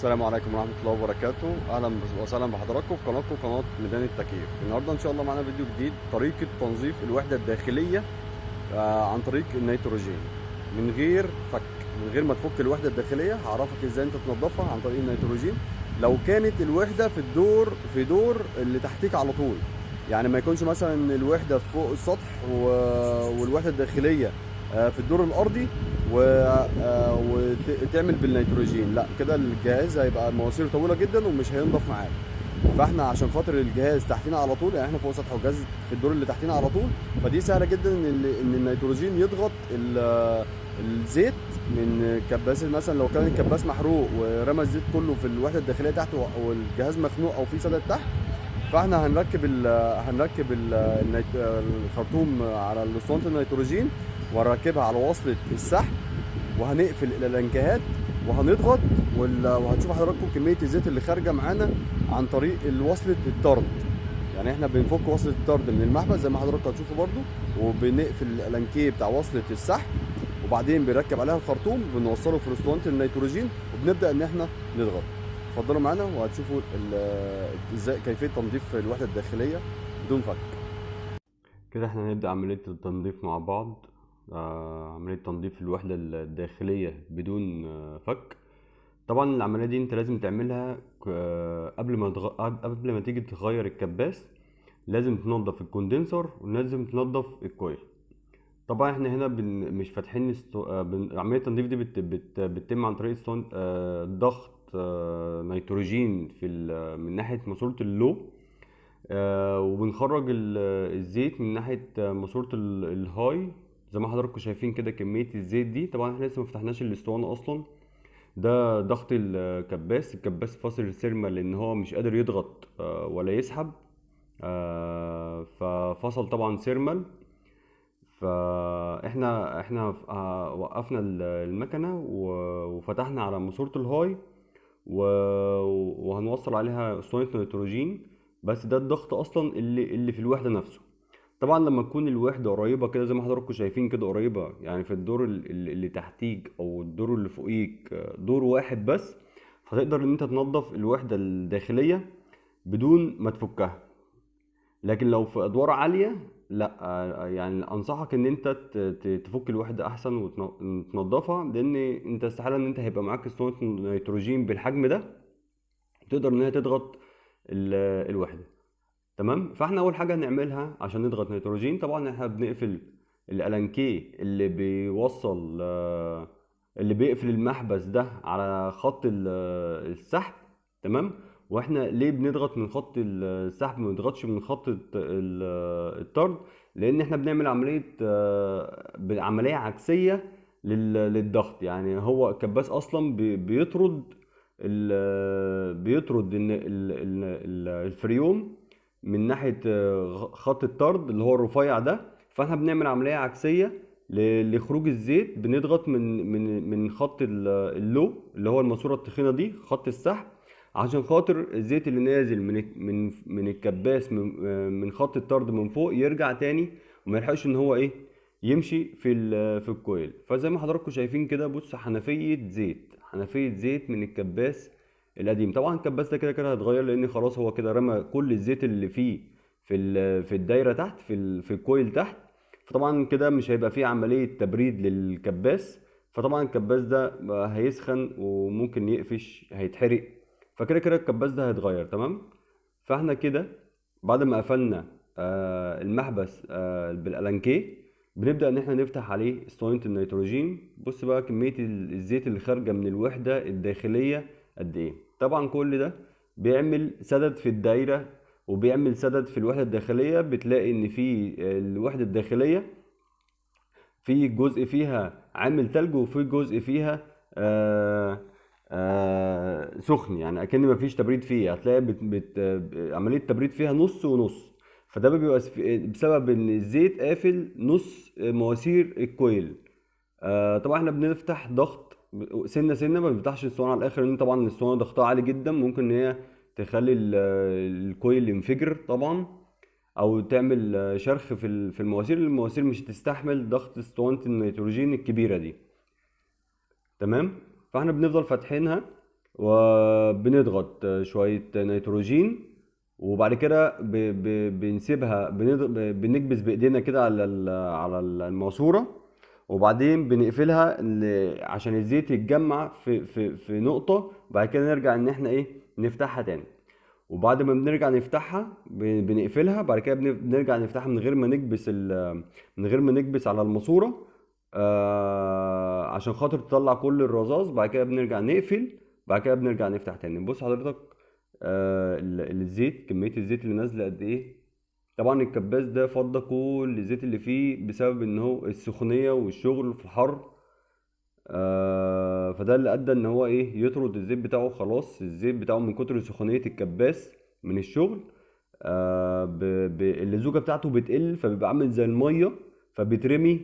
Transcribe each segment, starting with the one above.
السلام عليكم ورحمة الله وبركاته. أهلا وسهلا بحضراتكم في قناتكم قناة ميدان التكييف. النهاردة إن شاء الله معانا فيديو جديد، طريقة تنظيف الوحدة الداخلية عن طريق النيتروجين من غير فك، من غير ما تفك الوحدة الداخلية. هعرفك إزاي أنت تنظفها عن طريق النيتروجين لو كانت الوحدة في دور اللي تحتيك على طول. يعني ما يكونش مثلا الوحدة فوق السطح والوحدة الداخلية في الدور الأرضي وتعمل بالنيتروجين. لا، كده الجهاز هيبقى مواسير طويله جدا ومش هينضف معاك. فاحنا عشان خاطر الجهاز تحتينا على طول، يعني احنا فوق سطح والجهاز في الدور اللي تحتينا على طول، فدي سهله جدا ان النيتروجين يضغط الزيت من كباس. مثلا لو كان الكباس محروق ورمى الزيت كله في الوحده الداخليه تحت والجهاز مخنوق او في سدد تحت، فاحنا هنركب الخرطوم على الاسطوانه النيتروجين، وهنركبها على وصله السحب، وهنقفل الالانكهات وهنضغط وهتشوف حضراتكم كميه الزيت اللي خارجه معانا عن طريق وصله الطرد. يعني احنا بنفك وصله الطرد من المحبس زي ما حضراتكم هتشوفوا برده، وبنقفل الالانكيه بتاع وصله السحب، وبعدين بنركب عليها الخرطوم بنوصله في اسطوانه النيتروجين، وبنبدا ان احنا نضغط. اتفضلوا معانا وهتشوفوا ازاي كيفيه تنظيف الوحده الداخليه بدون فك. كده احنا هنبدأ عملية التنظيف مع بعض. عملية تنظيف الوحدة الداخلية بدون فك. طبعا العملية دي انت لازم تعملها قبل ما تيجي تغير الكباس. لازم تنظف الكوندنسر ولازم تنظف الكويل. طبعا احنا هنا مش فاتحين عملية التنظيف دي بتتم عن طريق ضغط نيتروجين من ناحية ماسورة اللو. وبنخرج الزيت من ناحية ماسورة الهاي. زي ما حضراتكم شايفين كده كمية الزيت دي. طبعا احنا لسه مفتحناش الاسطوانة اصلا. ده ضغط الكباس فاصل السيرما لان هو مش قادر يضغط ولا يسحب. ففصل طبعا سيرمال. فاحنا وقفنا المكنة وفتحنا على ماسورة الهاي وهنوصل عليها اسطوانة نيتروجين. بس ده الضغط اصلا اللي في الوحدة نفسه. طبعا لما تكون الوحدة قريبة كده زي ما حضراتكم شايفين كده قريبة، يعني في الدور اللي تحتيك او الدور اللي فوقيك دور واحد بس، فتقدر ان انت تنظف الوحدة الداخلية بدون ما تفكها. لكن لو في ادوار عالية لا، يعني انصحك ان انت تفك الوحدة احسن وتنظفها، لان انت استحالة ان انت هيبقى معاك اسطوانة نيتروجين بالحجم ده تقدر ان هي تضغط الوحدة. تمام. فاحنا اول حاجه هنعملها عشان نضغط نيتروجين، طبعا احنا بنقفل الالانكيه اللي بيقفل المحبس ده على خط السحب. تمام. واحنا ليه بنضغط من خط السحب ما بنضغطش من خط الطرد؟ لان احنا بنعمل عمليه عكسيه للضغط. يعني هو الكباس اصلا بيطرد ان الفريون من ناحية خط الطرد اللي هو الرفيع ده. فاحنا بنعمل عملية عكسية لخروج الزيت. بنضغط من خط اللو اللي هو الماسورة التخينة دي، خط السحب، عشان خاطر الزيت اللي نازل من الكباس من خط الطرد من فوق يرجع تاني وما يلحقش ان هو يمشي في الكويل. فزي ما حضراتكم شايفين كده، بص، حنفية زيت من الكباس القديم. طبعا الكباس ده كده كده هيتغير لان خلاص هو كده رمى كل الزيت اللي فيه في الدايره تحت في الكويل تحت. فطبعا كده مش هيبقى فيه عمليه تبريد للكباس. فطبعا الكباس ده هيسخن وممكن يقفش، هيتحرق. فكده كده الكباس ده هيتغير. تمام. فاحنا كده بعد ما قفلنا المحبس بالالانكيه، بنبدا ان احنا نفتح عليه اسطوانه النيتروجين. بص بقى كميه الزيت اللي خارجه من الوحده الداخليه قد ايه. طبعا كل ده بيعمل سدد في الدايره وبيعمل سدد في الوحده الداخليه. بتلاقي ان في الوحده الداخليه في جزء فيها عامل تلج وفي جزء فيها سخن، يعني اكن مفيش تبريد فيه. هتلاقي عمليه التبريد فيها نص ونص. فده بيبقى بسبب ان الزيت قافل نص مواسير الكويل. طبعا احنا بنفتح ضغط سنه سنه، ما بنفتحش الاسطوانه على الاخر، لان طبعا الاسطوانه ضغطها عالي جدا، ممكن ان هي تخلي الكويل ينفجر طبعا، او تعمل شرخ في المواسير مش هتستحمل ضغط اسطوانه النيتروجين الكبيره دي. تمام. فاحنا بنفضل فاتحينها وبنضغط شوية نيتروجين، وبعد كده بنسيبها بنكبس بايدينا كده على على الماسورة، وبعدين بنقفلها عشان الزيت يتجمع في نقطة، وبعد كده نرجع ان احنا ايه نفتحها تاني. وبعد ما بنرجع نفتحها بنقفلها، بعد كده بنرجع نفتحها من غير ما نكبس من غير ما نكبس على الماسورة، عشان خاطر تطلع كل الرذاذ. بعد كده بنرجع نقفل، بعد كده بنرجع نفتح تاني. بص حضرتك، الزيت، كمية الزيت اللي نازلة قد ايه. طبعا الكباس ده فضى كل الزيت اللي فيه بسبب ان هو السخونية والشغل في الحر. فده اللي ادى ان هو ايه يطرد الزيت بتاعه. خلاص الزيت بتاعه من كتر سخونية الكباس من الشغل، اللزوجة بتاعته بتقل، فبيبقى عامل زي المية، فبيترمي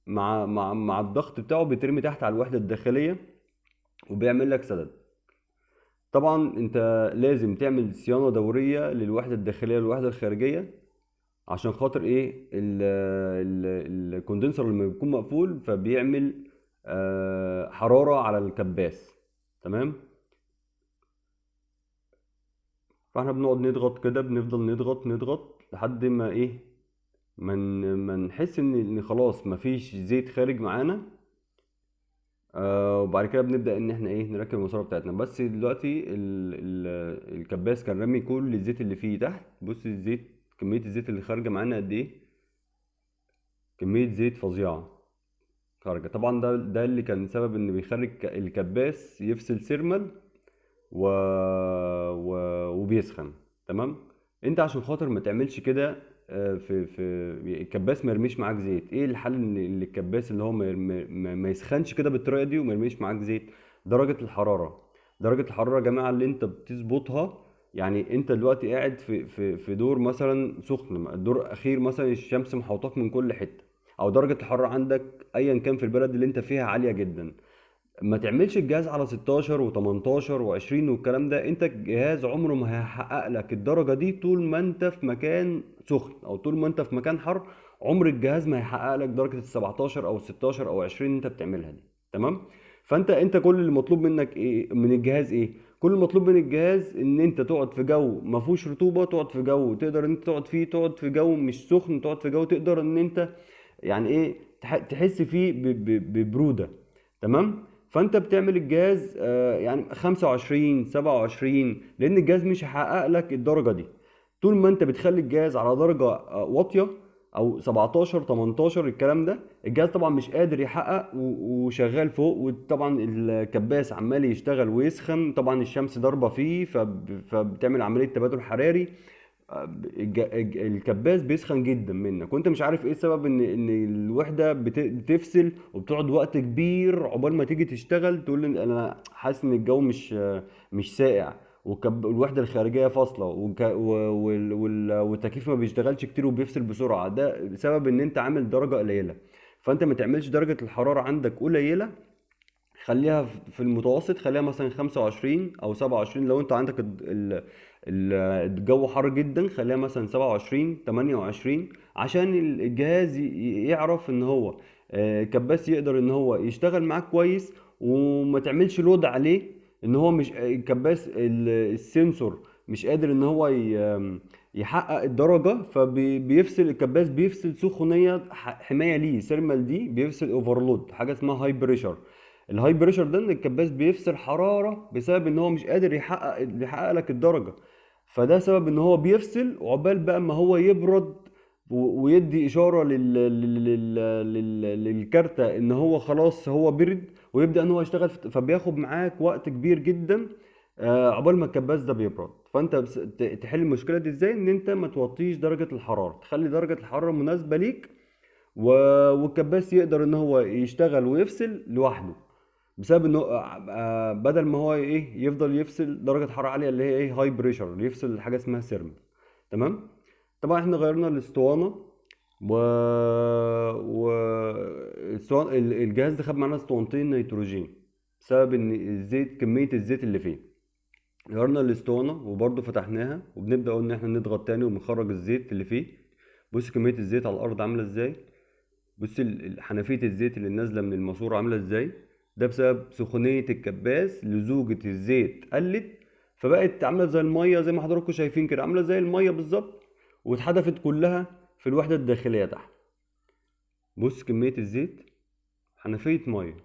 مع الضغط بتاعه، بيترمي تحت على الوحدة الداخلية، وبيعمل لك سدد. طبعا انت لازم تعمل صيانة دورية للوحدة الداخلية والوحدة الخارجية، عشان خاطر ايه الكوندنسر لما بيكون مقفول فبيعمل حرارة على الكباس. تمام. فاحنا بنقعد نضغط كده، بنفضل نضغط نضغط لحد ما ايه ما نحس ان خلاص مفيش زيت خارج معانا. وبعد كده بنبدأ ان احنا ايه نركب الماسورة بتاعتنا. بس دلوقتي الكباس كان رامي كل الزيت اللي فيه تحت. بص الزيت، كمية الزيت اللي خارجة معانا قد ايه. كمية زيت فظيعة خارجة. طبعا ده اللي كان سبب ان بيخلي الكباس يفصل سيرمال و... وبيسخن. تمام. انت عشان خاطر ما تعملش كده، في الكباس ما يرميش معاك زيت، ايه الحل ان الكباس اللي هو ما يسخنش كده بالطريقه دي وما يرميش معاك زيت؟ درجه الحراره. درجه الحراره يا جماعه اللي انت بتظبطها، يعني انت دلوقتي قاعد في دور مثلا سخن، الدور الاخير مثلا الشمس محوطاك من كل حته، او درجه الحراره عندك ايا كان في البلد اللي انت فيها عاليه جدا. ما تعملش الجهاز على 16 و18 و20 والكلام ده. انت الجهاز عمره ما هيحقق لك الدرجة دي طول ما انت في مكان سخن، او طول ما انت في مكان حر. عمر الجهاز ما هيحقق لك درجة ال 17 او ال 16 او 20 اللي انت بتعملها دي. تمام. فانت كل اللي مطلوب منك ايه من الجهاز؟ ايه كل المطلوب من الجهاز؟ ان انت تقعد في جو ما فيهوش رطوبة، تقعد في جو تقدر انت تقعد فيه، تقعد في جو مش سخن، تقعد في جو تقدر ان انت يعني ايه تحس فيه ببرودة. تمام. فانت بتعمل الجهاز يعني 25 27، لان الجهاز مش هيحقق لك الدرجه دي طول ما انت بتخلي الجهاز على درجه واطيه، او 17 18 الكلام ده. الجهاز طبعا مش قادر يحقق وشغال فوق، وطبعا الكباس عمال يشتغل ويسخن، طبعا الشمس ضاربه فيه فبتعمل عمليه تبادل حراري. الكباس بيسخن جدا منك، وانت مش عارف ايه السبب ان الوحده بتفصل، وبتقعد وقت كبير عقبال ما تيجي تشتغل تقول ان انا حاسس ان الجو مش ساقع، والوحده الخارجيه فاصله، والتكييف ما بيشتغلش كتير وبيفصل بسرعه. ده بسبب ان انت عامل درجه قليله. فانت ما تعملش درجه الحراره عندك قليله، خليها في المتوسط، خليها مثلا 25 او 27. لو انت عندك الجو حر جدا خليها مثلا 27 28، عشان الجهاز يعرف ان هو كباس يقدر ان هو يشتغل معاك كويس، وما تعملش لود عليه. ان هو مش الكباس السنسور مش قادر ان هو يحقق الدرجة، فبيفصل الكباس، بيفصل سخونية حماية ليه سيرمال دي، بيفصل اوفرلود، حاجة اسمها هاي بريشر. الهاي بريشر ده ان الكباس بيفصل حراره بسبب ان هو مش قادر يحقق لك الدرجه. فده سبب ان هو بيفصل، وعقبال بقى ما هو يبرد ويدي اشاره للكارتة ان هو خلاص هو برد، ويبدا ان هو يشتغل فبياخد معاك وقت كبير جدا عقبال ما الكباس ده بيبرد. فانت تحل المشكله دي ازاي؟ ان انت ما توطيش درجه الحراره، تخلي درجه الحراره مناسبه ليك، والكباس يقدر ان هو يشتغل ويفصل لوحده، بسبب انه بدل ما هو ايه يفضل يفصل درجه حراره عاليه اللي هي ايه هاي بريشر، يفصل حاجه اسمها سيرمال. تمام. طبعا احنا غيرنا الاسطوانه، و الجهاز ده خد معانا اسطوانتين نيتروجين بسبب ان الزيت، كميه الزيت اللي فيه. غيرنا الاسطوانه وبرضه فتحناها، وبنبدا ان احنا نضغط تاني ونخرج الزيت اللي فيه. بص كميه الزيت على الارض عامله ازاي. بص حنفيه الزيت اللي نازله من الماسوره عامله ازاي. ده بسبب سخونية الكباس لزوجة الزيت قلت، فبقت عاملة زي المية، زي ما حضراتكم شايفين كده، عاملة زي المية بالظبط، واتحدفت كلها في الوحدة الداخلية تحت. بص كمية الزيت، حنفية مية.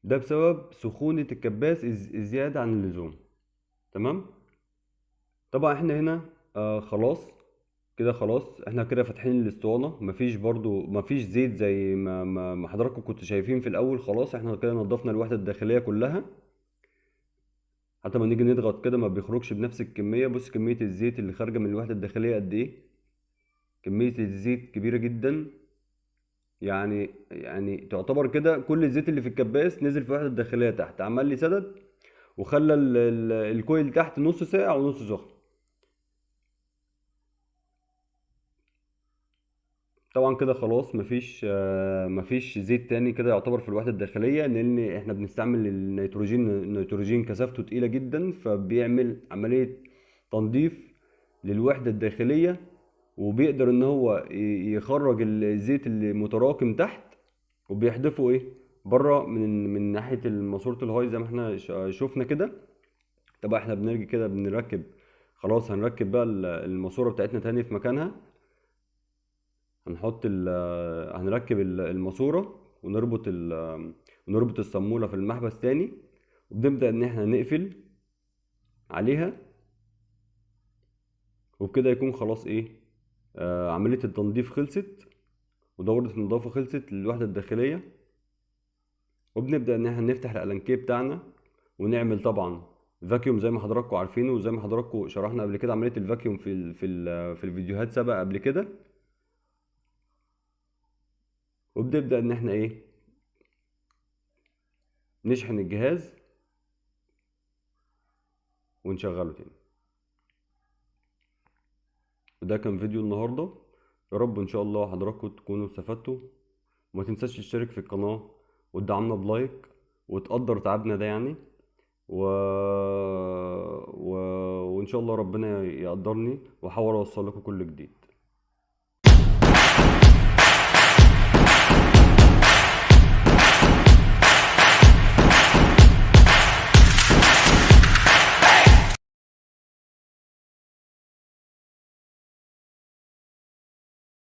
ده بسبب سخونة الكباس الزيادة عن اللزوم. تمام. طبعا احنا هنا خلاص كده، خلاص احنا كده فاتحين الاسطوانة، مفيش برضو مفيش زيت زي ما حضراتكم كنتوا شايفين في الاول. خلاص احنا كده نضفنا الوحدة الداخلية كلها، حتى ما نيجي نضغط كده ما بيخرجش بنفس الكمية. بص كمية الزيت اللي خارجة من الوحدة الداخلية قد ايه، كمية الزيت كبيرة جدا. يعني تعتبر كده كل الزيت اللي في الكباس نزل في الوحدة الداخلية تحت، عمل لي سدد، وخلى الكويل تحت نص ساقع ونص سخن. طبعا كده خلاص مفيش زيت تاني كده يعتبر في الوحدة الداخلية، لأن احنا بنستعمل النيتروجين كثافته تقيلة جدا، فبيعمل عملية تنظيف للوحدة الداخلية، وبيقدر ان هو يخرج الزيت اللي متراكم تحت، وبيحدفه ايه بره من ناحية ماسورة الهاي زي ما احنا شفنا كده. طبعا احنا بنرجع كده بنركب، خلاص هنركب بقى الماسورة بتاعتنا تاني في مكانها. هنحط هنركب الماسورة، ونربط الصامولة في المحبس تاني، وبنبدأ ان احنا نقفل عليها، وبكده يكون خلاص ايه عملية التنظيف خلصت، ودورة النظافة خلصت للوحدة الداخلية. وبنبدأ ان احنا نفتح الألانكيه بتاعنا، ونعمل طبعا فاكيوم زي ما حضراتكم عارفينه، وزي ما حضراتكم شرحنا قبل كده عملية الفاكيوم في الفيديوهات سابقة قبل كده. وبنبدأ ان احنا ايه نشحن الجهاز ونشغله تاني. وده كان فيديو النهاردة، يا رب ان شاء الله حضراتكم تكونوا استفدتوا. وما تنساش تشترك في القناة، وتدعمنا بلايك، وتقدر تعبنا ده يعني. و... و... وان شاء الله ربنا يقدرني واحاول اوصل لكم كل جديد.